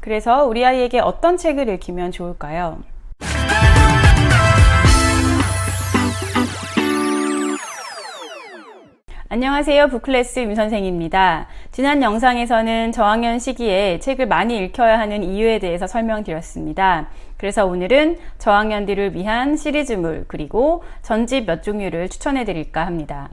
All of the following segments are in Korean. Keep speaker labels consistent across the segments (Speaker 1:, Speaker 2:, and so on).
Speaker 1: 그래서 우리 아이에게 어떤 책을 읽히면 좋을까요? 안녕하세요. 북클래스 임선생입니다. 지난 영상에서는 저학년 시기에 책을 많이 읽혀야 하는 이유에 대해서 설명드렸습니다. 그래서 오늘은 저학년들을 위한 시리즈물 그리고 전집 몇 종류를 추천해 드릴까 합니다.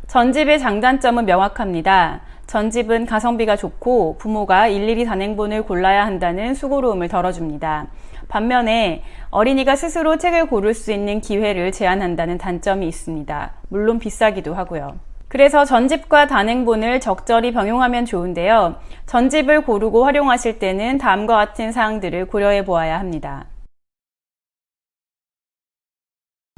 Speaker 1: 전집의 장단점은 명확합니다. 전집은 가성비가 좋고 부모가 일일이 단행본을 골라야 한다는 수고로움을 덜어줍니다. 반면에 어린이가 스스로 책을 고를 수 있는 기회를 제한한다는 단점이 있습니다. 물론 비싸기도 하고요. 그래서 전집과 단행본을 적절히 병용하면 좋은데요. 전집을 고르고 활용하실 때는 다음과 같은 사항들을 고려해 보아야 합니다.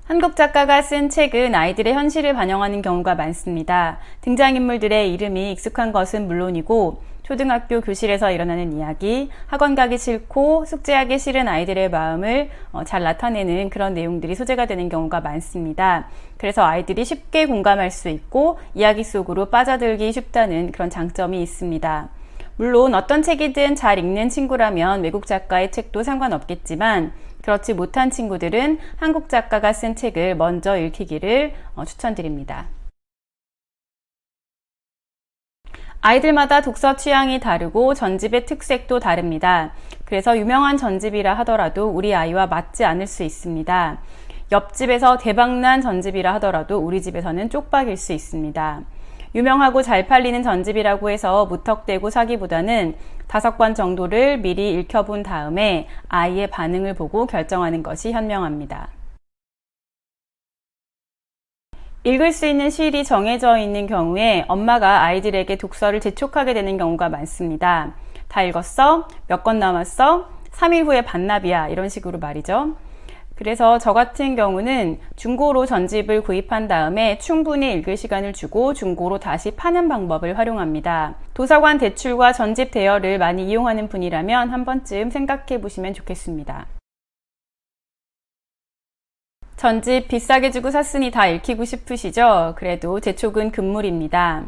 Speaker 1: 한국 작가가 쓴 책은 아이들의 현실을 반영하는 경우가 많습니다. 등장인물들의 이름이 익숙한 것은 물론이고 초등학교 교실에서 일어나는 이야기, 학원 가기 싫고 숙제하기 싫은 아이들의 마음을 잘 나타내는 그런 내용들이 소재가 되는 경우가 많습니다. 그래서 아이들이 쉽게 공감할 수 있고 이야기 속으로 빠져들기 쉽다는 그런 장점이 있습니다. 물론 어떤 책이든 잘 읽는 친구라면 외국 작가의 책도 상관없겠지만 그렇지 못한 친구들은 한국 작가가 쓴 책을 먼저 읽히기를 추천드립니다. 아이들마다 독서 취향이 다르고 전집의 특색도 다릅니다. 그래서 유명한 전집이라 하더라도 우리 아이와 맞지 않을 수 있습니다. 옆집에서 대박난 전집이라 하더라도 우리 집에서는 쪽박일 수 있습니다. 유명하고 잘 팔리는 전집이라고 해서 무턱대고 사기보다는 5권 정도를 미리 읽혀본 다음에 아이의 반응을 보고 결정하는 것이 현명합니다. 읽을 수 있는 시일이 정해져 있는 경우에 엄마가 아이들에게 독서를 재촉하게 되는 경우가 많습니다. 다 읽었어? 몇 권 남았어? 3일 후에 반납이야. 이런 식으로 말이죠. 그래서 저 같은 경우는 중고로 전집을 구입한 다음에 충분히 읽을 시간을 주고 중고로 다시 파는 방법을 활용합니다. 도서관 대출과 전집 대여를 많이 이용하는 분이라면 한 번쯤 생각해 보시면 좋겠습니다. 전집 비싸게 주고 샀으니 다 읽히고 싶으시죠? 그래도 재촉은 금물입니다.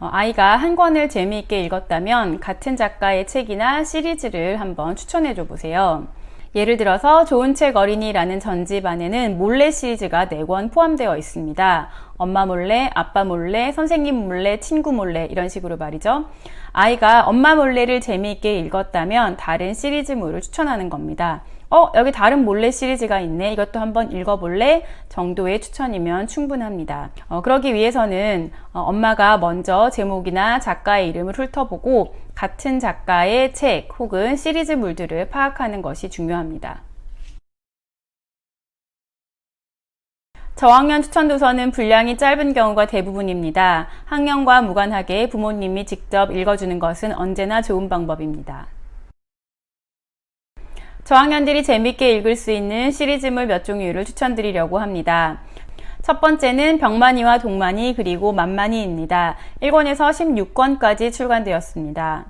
Speaker 1: 아이가 한 권을 재미있게 읽었다면 같은 작가의 책이나 시리즈를 한번 추천해 줘 보세요. 예를 들어서 좋은 책 어린이라는 전집 안에는 몰래 시리즈가 4권 포함되어 있습니다. 엄마 몰래, 아빠 몰래, 선생님 몰래, 친구 몰래 이런 식으로 말이죠. 아이가 엄마 몰래를 재미있게 읽었다면 다른 시리즈물을 추천하는 겁니다. 여기 다른 몰래 시리즈가 있네. 이것도 한번 읽어볼래? 정도의 추천이면 충분합니다. 그러기 위해서는 엄마가 먼저 제목이나 작가의 이름을 훑어보고 같은 작가의 책 혹은 시리즈물들을 파악하는 것이 중요합니다. 저학년 추천 도서는 분량이 짧은 경우가 대부분입니다. 학년과 무관하게 부모님이 직접 읽어주는 것은 언제나 좋은 방법입니다. 저학년들이 재밌게 읽을 수 있는 시리즈물 몇 종류를 추천드리려고 합니다. 첫 번째는 병만이와 동만이 그리고 만만이입니다. 1권에서 16권까지 출간되었습니다.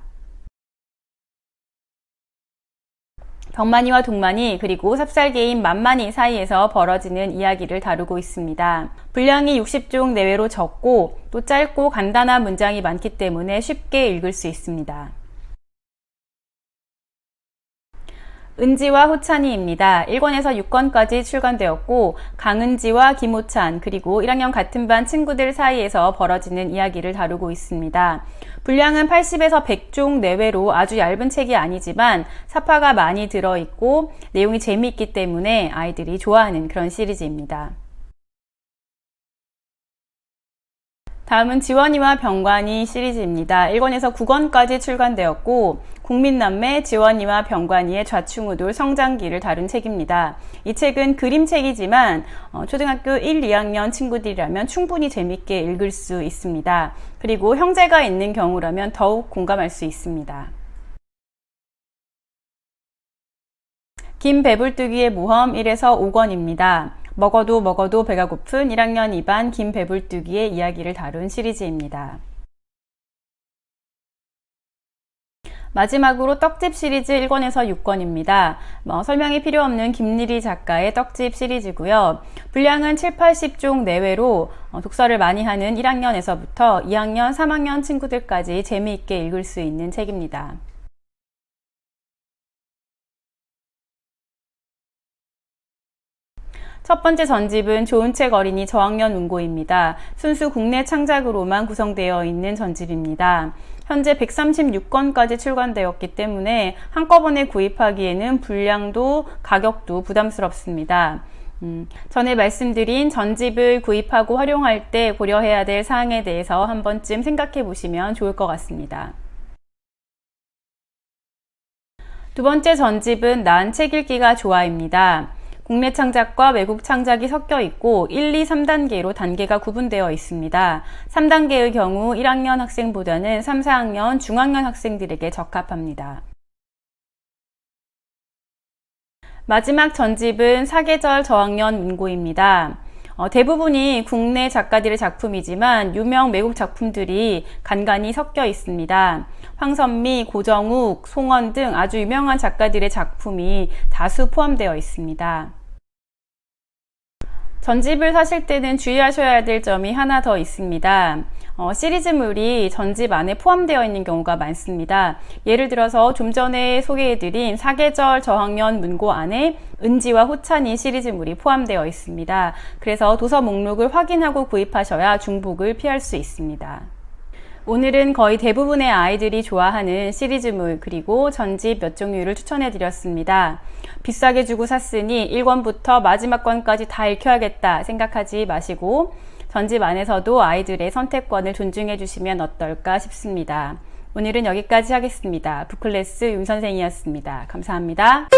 Speaker 1: 병만이와 동만이 그리고 삽살개인 만만이 사이에서 벌어지는 이야기를 다루고 있습니다. 분량이 60종 내외로 적고 또 짧고 간단한 문장이 많기 때문에 쉽게 읽을 수 있습니다. 은지와 호찬이입니다. 1권에서 6권까지 출간되었고 강은지와 김호찬 그리고 1학년 같은 반 친구들 사이에서 벌어지는 이야기를 다루고 있습니다. 분량은 80에서 100종 내외로 아주 얇은 책이 아니지만 사파가 많이 들어있고 내용이 재미있기 때문에 아이들이 좋아하는 그런 시리즈입니다. 다음은 지원이와 병관이 시리즈입니다. 1권에서 9권까지 출간되었고 국민남매 지원이와 병관이의 좌충우돌 성장기를 다룬 책입니다. 이 책은 그림책이지만 초등학교 1, 2학년 친구들이라면 충분히 재밌게 읽을 수 있습니다. 그리고 형제가 있는 경우라면 더욱 공감할 수 있습니다. 김배불뚝이의 모험 1에서 5권입니다. 먹어도 배가 고픈 1학년 2반 김배불뚝이의 이야기를 다룬 시리즈입니다. 마지막으로 떡집 시리즈 1권에서 6권입니다. 설명이 필요 없는 김리리 작가의 떡집 시리즈고요. 분량은 7, 80종 내외로 독서를 많이 하는 1학년에서부터 2학년, 3학년 친구들까지 재미있게 읽을 수 있는 책입니다. 첫 번째 전집은 좋은 책 어린이 저학년 문고입니다. 순수 국내 창작으로만 구성되어 있는 전집입니다. 현재 136권까지 출간되었기 때문에 한꺼번에 구입하기에는 분량도 가격도 부담스럽습니다. 전에 말씀드린 전집을 구입하고 활용할 때 고려해야 될 사항에 대해서 한 번쯤 생각해 보시면 좋을 것 같습니다. 두 번째 전집은 난 책 읽기가 좋아입니다. 국내 창작과 외국 창작이 섞여 있고 1, 2, 3단계로 단계가 구분되어 있습니다. 3단계의 경우 1학년 학생보다는 3, 4학년, 중학년 학생들에게 적합합니다. 마지막 전집은 사계절 저학년 문고입니다. 대부분이 국내 작가들의 작품이지만 유명 외국 작품들이 간간히 섞여 있습니다. 황선미, 고정욱, 송원 등 아주 유명한 작가들의 작품이 다수 포함되어 있습니다. 전집을 사실 때는 주의하셔야 될 점이 하나 더 있습니다. 시리즈물이 전집 안에 포함되어 있는 경우가 많습니다. 예를 들어서 좀 전에 소개해드린 사계절 저학년 문고 안에 은지와 호찬이 시리즈물이 포함되어 있습니다. 그래서 도서 목록을 확인하고 구입하셔야 중복을 피할 수 있습니다. 오늘은 거의 대부분의 아이들이 좋아하는 시리즈물 그리고 전집 몇 종류를 추천해 드렸습니다. 비싸게 주고 샀으니 1권부터 마지막 권까지 다 읽혀야겠다 생각하지 마시고 전집 안에서도 아이들의 선택권을 존중해 주시면 어떨까 싶습니다. 오늘은 여기까지 하겠습니다. 북클래스 윤 선생이었습니다. 감사합니다.